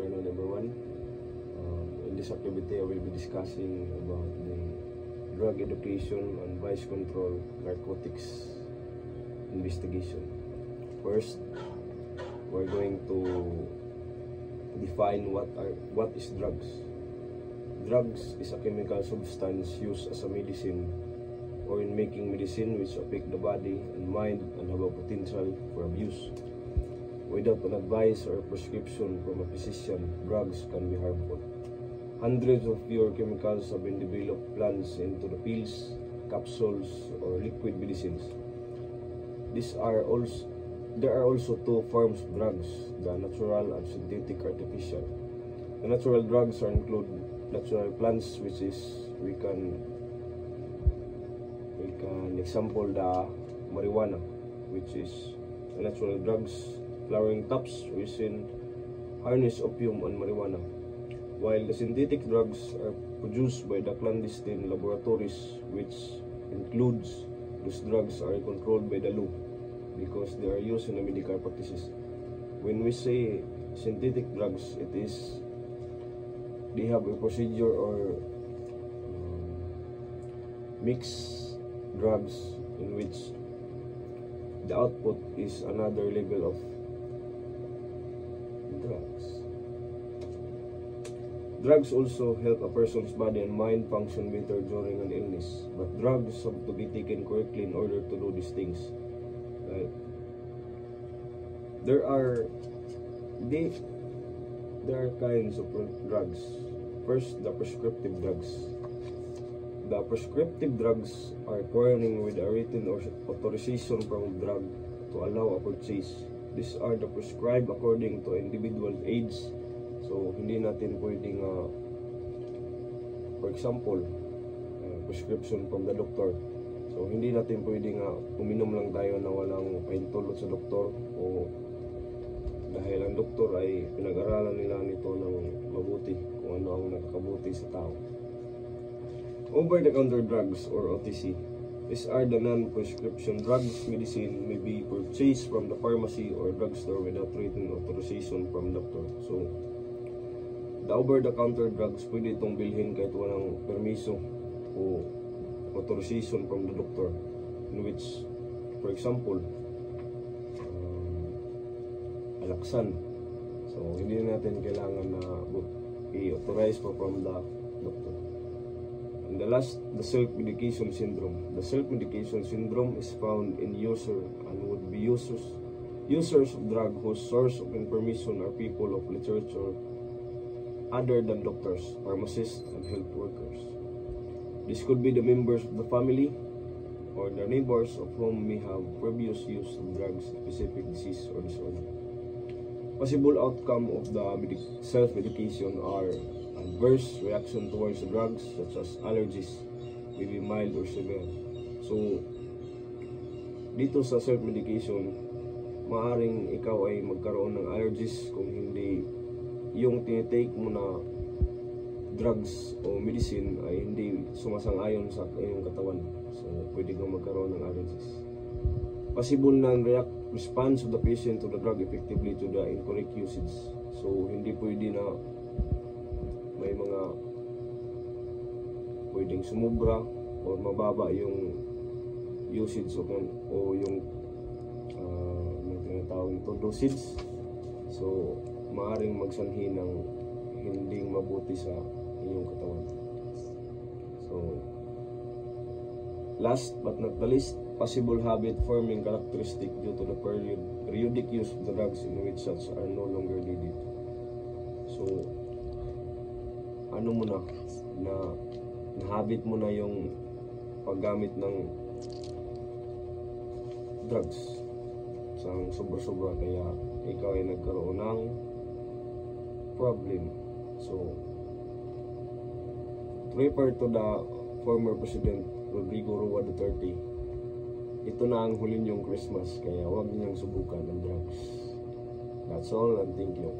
afternoon, everyone. In this activity, I will be discussing about the drug education and vice control narcotics investigation. First, we're going to define what is drugs. Drugs is a chemical substance used as a medicine or in making medicine which affect the body and mind and have a potential for abuse. Without an advice or prescription from a physician, drugs can be harmful. Hundreds of pure chemicals have been developed plants into the pills, capsules, or liquid medicines. There are also two forms of drugs, the natural and synthetic artificial. The natural drugs include natural plants, which is we can example the marijuana, which is a natural drugs. Flowering tops which harness opium and marijuana, while the synthetic drugs are produced by the clandestine laboratories, which includes those drugs are controlled by the law because they are used in the medical practices. When we say synthetic drugs, they have a procedure or mixed drugs in which the output is another level of drugs. Drugs also help a person's body and mind function better during an illness, but drugs have to be taken correctly in order to do these things. There are kinds of drugs. First, the prescriptive drugs. The prescriptive drugs are acquiring with a written authorization from a drug to allow a purchase. These are the prescribed according to individual age. So, hindi natin pwedeng, for example, prescription from the doctor. So, hindi natin pwedeng uminom lang tayo na walang pahintulot sa doktor o dahil ang doktor ay pinag-aralan nila nito ng mabuti kung ano ang nagkabuti sa tao. Over-the-counter drugs or OTC. These are the non-prescription drugs. Medicine may be purchased from the pharmacy or drugstore without written authorization from doctor. So, the over-the-counter drugs, pwede itong bilhin kahit walang permiso o authorization from the doctor. In which, for example, Alaxan. So, hindi natin kailangan na i-authorize pa from the doctor. And the last, the self-medication syndrome. The self-medication syndrome is found in user and would be users of drug whose source of information are people of literature other than doctors, pharmacists, and health workers. This could be the members of the family or the neighbors of whom may have previous use of drugs, specific disease or disorder. Possible outcome of the self-medication are adverse reaction towards the drugs such as allergies, maybe mild or severe. So, dito sa self-medication, maaaring ikaw ay magkaroon ng allergies kung hindi yung tinitake mo na drugs o medicine ay hindi sumasang-ayon sa iyong katawan. So, pwede kang magkaroon ng allergies. Possible non-react response of the patient to the drug effectively to the incorrect usage. So, hindi pwede na may mga pwedeng sumubra o mababa yung usage o yung may tinatawag ito dosage. So, maaaring magsanhi ng hindi mabuti sa inyong katawan. So, last but not the least, possible habit forming characteristic due to the periodic use of the drugs in which such are no longer needed. So, ano mo na habit mo na yung paggamit ng drugs sa sobra-sobra kaya ikaw ay nagkaroon ng problem. So, to refer to the former President Rodrigo Roa Duterte, ito na ang huli niyong Christmas kaya huwag niyang subukan ng drugs. That's all and thank you.